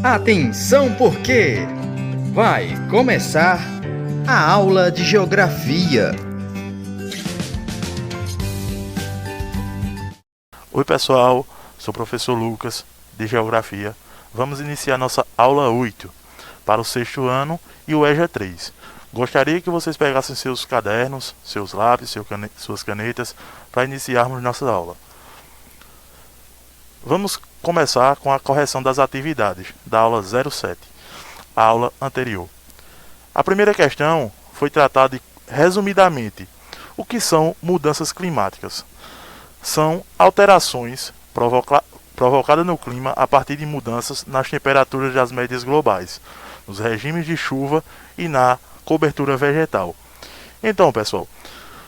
Atenção porque vai começar a aula de geografia. Oi pessoal, sou o professor Lucas de Geografia. Vamos iniciar nossa aula 8 para o sexto ano e o EJA 3. Gostaria que vocês pegassem seus cadernos, seus lápis, suas canetas para iniciarmos nossa aula. Vamos começar com a correção das atividades da aula 07, a aula anterior. A primeira questão foi tratada resumidamente o que são mudanças climáticas. São alterações provocadas no clima a partir de mudanças nas temperaturas das médias globais, nos regimes de chuva e na cobertura vegetal. Então, pessoal,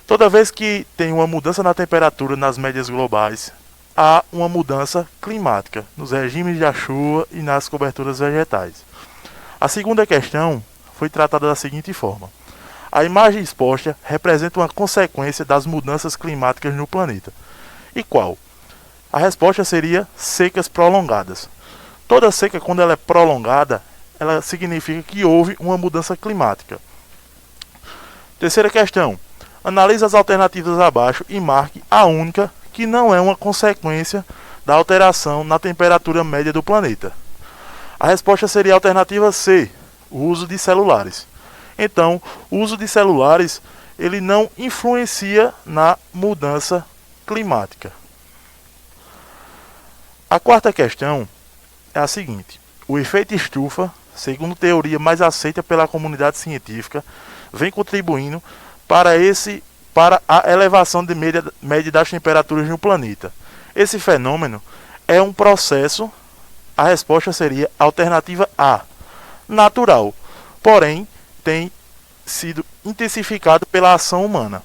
toda vez que tem uma mudança na temperatura nas médias globais, há uma mudança climática nos regimes da chuva e nas coberturas vegetais. A segunda questão foi tratada da seguinte forma: a imagem exposta representa uma consequência das mudanças climáticas no planeta. E qual? A resposta seria secas prolongadas. Toda seca, quando ela é prolongada, ela significa que houve uma mudança climática. Terceira questão: analise as alternativas abaixo e marque a única que não é uma consequência da alteração na temperatura média do planeta. A resposta seria a alternativa C, o uso de celulares. Então, o uso de celulares ele não influencia na mudança climática. A quarta questão é a seguinte: o efeito estufa, segundo teoria mais aceita pela comunidade científica, vem contribuindo para a elevação de média das temperaturas no planeta. Esse fenômeno é um processo. A resposta seria a alternativa A, natural, porém tem sido intensificado pela ação humana.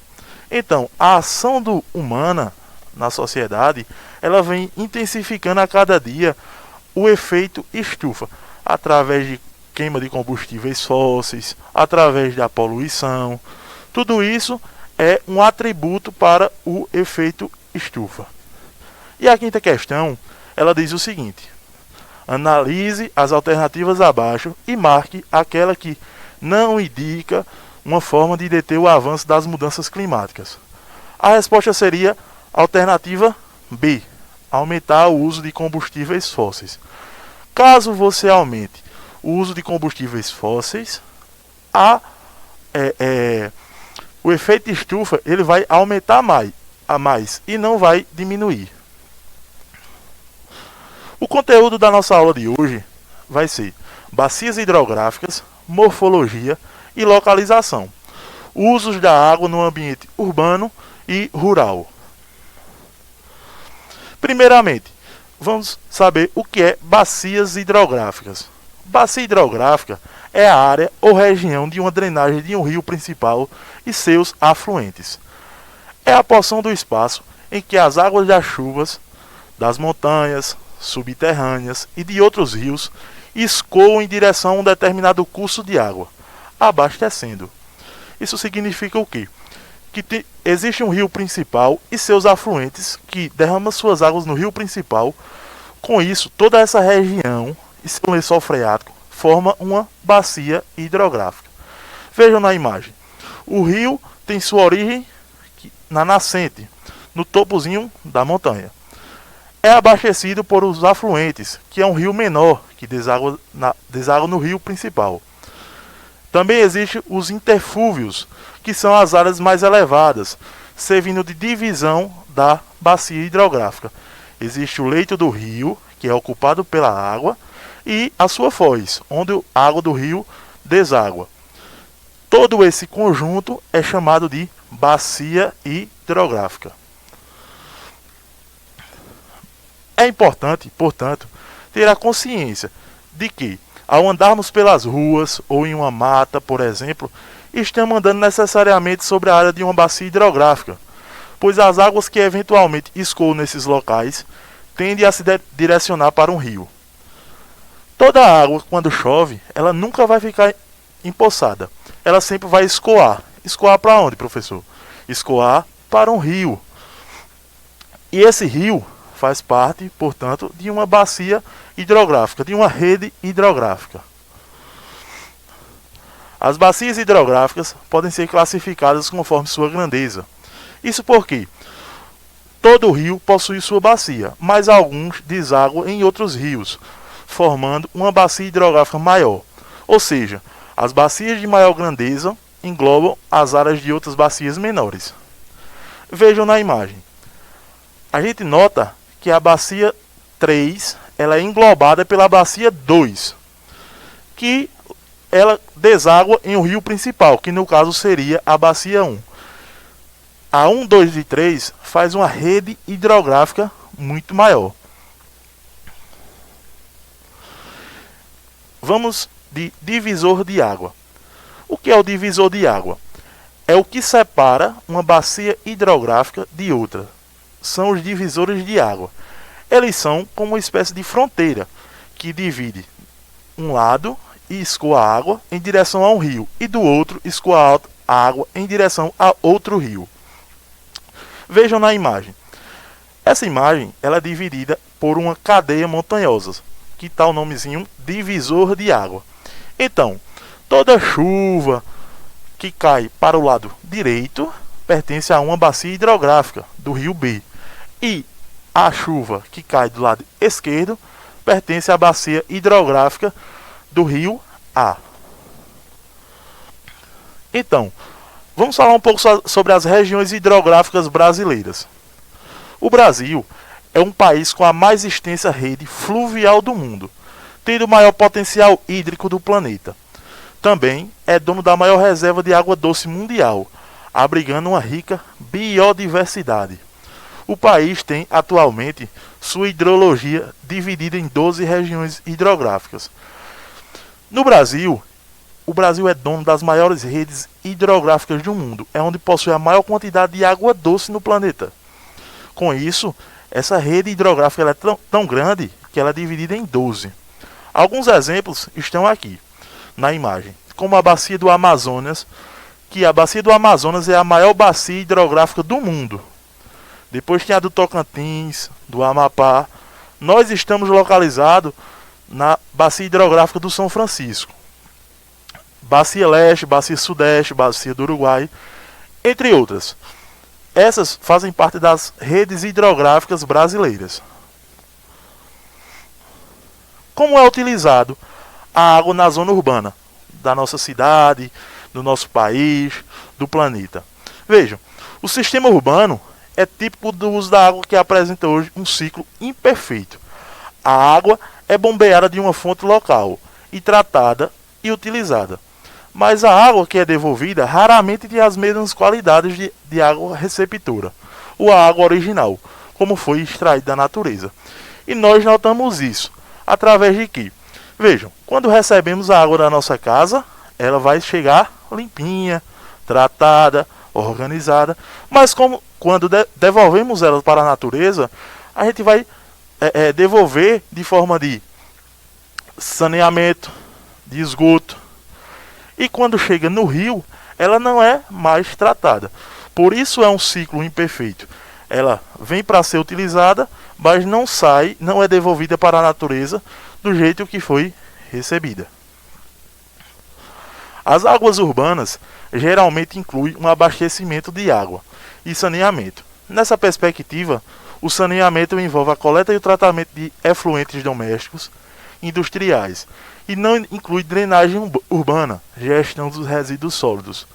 Então, a ação humana na sociedade, ela vem intensificando a cada dia o efeito estufa, através de queima de combustíveis fósseis, através da poluição. Tudo isso é um atributo para o efeito estufa. E a quinta questão, ela diz o seguinte: analise as alternativas abaixo e marque aquela que não indica uma forma de deter o avanço das mudanças climáticas. A resposta seria a alternativa B, aumentar o uso de combustíveis fósseis. Caso você aumente o uso de combustíveis fósseis, o efeito estufa ele vai aumentar mais e não vai diminuir. O conteúdo da nossa aula de hoje vai ser bacias hidrográficas, morfologia e localização, usos da água no ambiente urbano e rural. Primeiramente, vamos saber o que é bacias hidrográficas. Bacia hidrográfica é a área ou região de uma drenagem de um rio principal e seus afluentes. É a porção do espaço em que as águas das chuvas, das montanhas, subterrâneas e de outros rios escoam em direção a um determinado curso de água, abastecendo. Isso significa o quê? Que existe um rio principal e seus afluentes que derramam suas águas no rio principal. Com isso, toda essa região e seu lençol freático forma uma bacia hidrográfica. Vejam na imagem. O rio tem sua origem na nascente, no topozinho da montanha. É abastecido por os afluentes, que é um rio menor que deságua no rio principal. Também existem os interfúvios, que são as áreas mais elevadas, servindo de divisão da bacia hidrográfica. Existe o leito do rio, que é ocupado pela água, e a sua foz, onde a água do rio deságua. Todo esse conjunto é chamado de bacia hidrográfica. É importante, portanto, ter a consciência de que, ao andarmos pelas ruas ou em uma mata, por exemplo, estamos andando necessariamente sobre a área de uma bacia hidrográfica, pois as águas que eventualmente escoam nesses locais tendem a se direcionar para um rio. Toda a água, quando chove, ela nunca vai ficar empoçada. Ela sempre vai escoar. Escoar para onde, professor? Escoar para um rio. E esse rio faz parte, portanto, de uma bacia hidrográfica, de uma rede hidrográfica. As bacias hidrográficas podem ser classificadas conforme sua grandeza. Isso porque todo rio possui sua bacia, mas alguns desaguam em outros rios, formando uma bacia hidrográfica maior. Ou seja, as bacias de maior grandeza englobam as áreas de outras bacias menores. Vejam na imagem. A gente nota que a bacia 3 ela é englobada pela bacia 2, que ela deságua em um rio principal, que no caso seria a bacia 1. A 1, 2 e 3 faz uma rede hidrográfica muito maior. Vamos de divisor de água. O que é o divisor de água? É o que separa uma bacia hidrográfica de outra. São os divisores de água. Eles são como uma espécie de fronteira que divide um lado e escoa a água em direção a um rio, e do outro escoa a água em direção a outro rio. Vejam na imagem. Essa imagem ela é dividida por uma cadeia montanhosa, que está o nomezinho divisor de água. Então, toda chuva que cai para o lado direito pertence a uma bacia hidrográfica do rio B, e a chuva que cai do lado esquerdo pertence à bacia hidrográfica do rio A. Então, vamos falar um pouco sobre as regiões hidrográficas brasileiras. O Brasil é um país com a mais extensa rede fluvial do mundo, tendo o maior potencial hídrico do planeta. Também é dono da maior reserva de água doce mundial, abrigando uma rica biodiversidade. O país tem atualmente sua hidrologia dividida em 12 regiões hidrográficas. No Brasil, o Brasil é dono das maiores redes hidrográficas do mundo, é onde possui a maior quantidade de água doce no planeta. Com isso, essa rede hidrográfica ela é tão grande que ela é dividida em 12. Alguns exemplos estão aqui na imagem, como a bacia do Amazonas, que a bacia do Amazonas é a maior bacia hidrográfica do mundo. Depois tem a do Tocantins, do Amapá. Nós estamos localizados na bacia hidrográfica do São Francisco. Bacia Leste, Bacia Sudeste, Bacia do Uruguai, entre outras. Essas fazem parte das redes hidrográficas brasileiras. Como é utilizado a água na zona urbana da nossa cidade, do nosso país, do planeta? Vejam, o sistema urbano é típico do uso da água que apresenta hoje um ciclo imperfeito. A água é bombeada de uma fonte local e tratada e utilizada. Mas a água que é devolvida raramente tem as mesmas qualidades de água receptora, ou a água original, como foi extraída da natureza. E nós notamos isso através de que, vejam, quando recebemos a água da nossa casa, ela vai chegar limpinha, tratada, organizada, mas quando devolvemos ela para a natureza, a gente vai devolver de forma de saneamento, de esgoto. E quando chega no rio, ela não é mais tratada. Por isso é um ciclo imperfeito. Ela vem para ser utilizada, mas não sai, não é devolvida para a natureza do jeito que foi recebida. As águas urbanas geralmente incluem um abastecimento de água e saneamento. Nessa perspectiva, o saneamento envolve a coleta e o tratamento de efluentes domésticos, industriais, e não inclui drenagem urbana, gestão dos resíduos sólidos.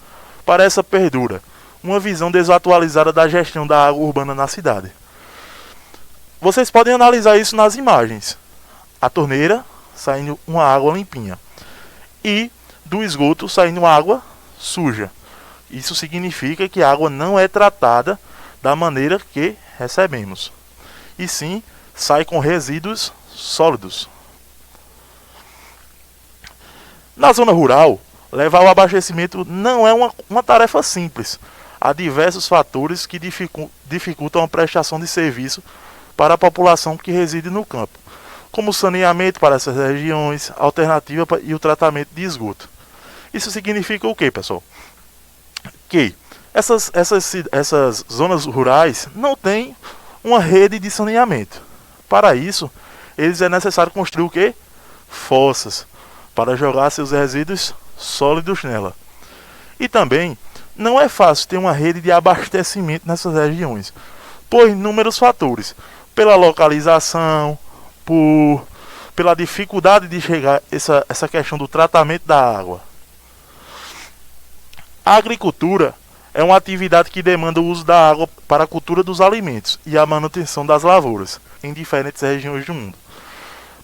Para essa perdura uma visão desatualizada da gestão da água urbana na cidade. Vocês podem analisar isso nas imagens. A torneira saindo uma água limpinha e do esgoto saindo água suja. Isso significa que a água não é tratada da maneira que recebemos, e sim sai com resíduos sólidos. Na zona rural, levar o abastecimento não é uma tarefa simples. Há diversos fatores que dificultam a prestação de serviço para a população que reside no campo, como o saneamento para essas regiões, alternativa e o tratamento de esgoto. Isso significa o quê, pessoal? Que essas zonas rurais não têm uma rede de saneamento. Para isso, eles é necessário construir o quê? Fossas, para jogar seus resíduos sólidos nela. E também não é fácil ter uma rede de abastecimento nessas regiões, por inúmeros fatores, pela localização, pela dificuldade de chegar essa questão do tratamento da água. A agricultura é uma atividade que demanda o uso da água para a cultura dos alimentos e a manutenção das lavouras em diferentes regiões do mundo.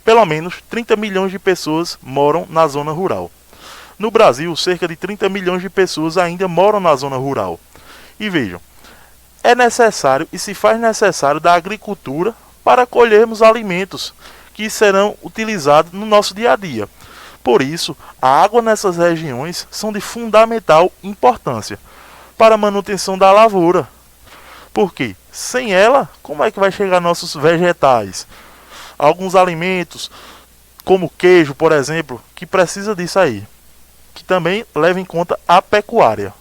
Pelo menos 30 milhões de pessoas moram na zona rural. No Brasil, cerca de 30 milhões de pessoas ainda moram na zona rural. E vejam, é necessário e se faz necessário da agricultura para colhermos alimentos que serão utilizados no nosso dia a dia. Por isso, a água nessas regiões são de fundamental importância para a manutenção da lavoura. Porque sem ela, como é que vai chegar nossos vegetais? Alguns alimentos, como queijo, por exemplo, que precisa disso aí, que também leva em conta a pecuária.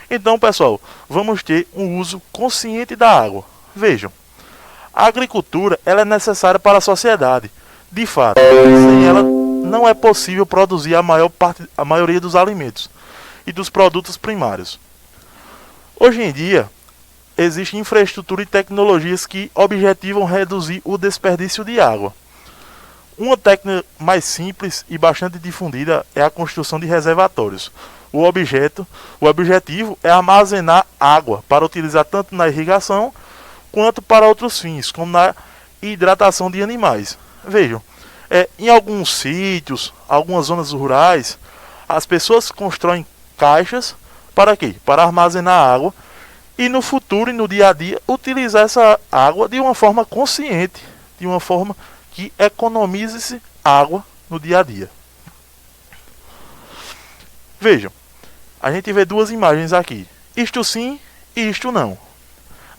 Então, pessoal, vamos ter um uso consciente da água. Vejam, a agricultura ela é necessária para a sociedade. De fato, sem ela não é possível produzir a maioria dos alimentos e dos produtos primários. Hoje em dia, existe infraestrutura e tecnologias que objetivam reduzir o desperdício de água. Uma técnica mais simples e bastante difundida é a construção de reservatórios. O objetivo é armazenar água para utilizar tanto na irrigação quanto para outros fins, como na hidratação de animais. Vejam, em alguns sítios, algumas zonas rurais, as pessoas constroem caixas para quê? Para armazenar água e no futuro e no dia a dia utilizar essa água de uma forma consciente, de uma forma que economize-se água no dia a dia. Vejam, a gente vê duas imagens aqui, isto sim e isto não.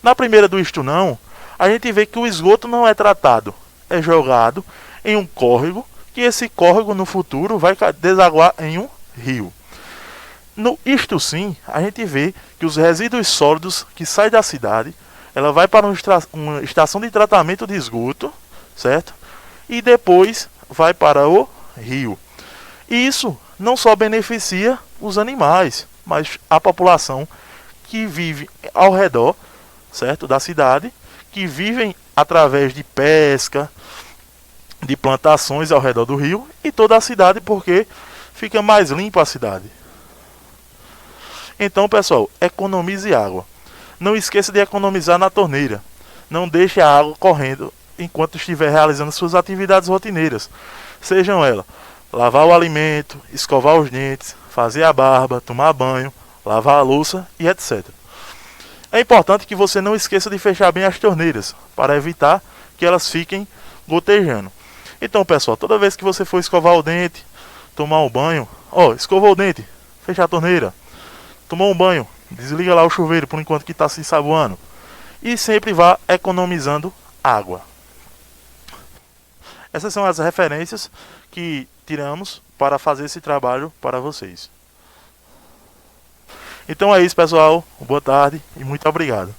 Na primeira do isto não, a gente vê que o esgoto não é tratado, é jogado em um córrego, que esse córrego no futuro vai desaguar em um rio. No isto sim, a gente vê que os resíduos sólidos que saem da cidade, ela vai para uma estação de tratamento de esgoto, certo? E depois vai para o rio. E isso não só beneficia os animais, mas a população que vive ao redor, certo, da cidade, que vivem através de pesca, de plantações ao redor do rio e toda a cidade, porque fica mais limpa a cidade. Então, pessoal, economize água. Não esqueça de economizar na torneira. Não deixe a água correndo enquanto estiver realizando suas atividades rotineiras. Sejam elas lavar o alimento, escovar os dentes, fazer a barba, tomar banho, lavar a louça e etc. É importante que você não esqueça de fechar bem as torneiras, para evitar que elas fiquem gotejando. Então, pessoal, toda vez que você for escovar o dente, tomar um banho, escovou o dente, fecha a torneira. Tomou um banho, desliga lá o chuveiro por enquanto que está se ensaboando. E sempre vá economizando água. Essas são as referências que tiramos para fazer esse trabalho para vocês. Então é isso, pessoal. Boa tarde e muito obrigado.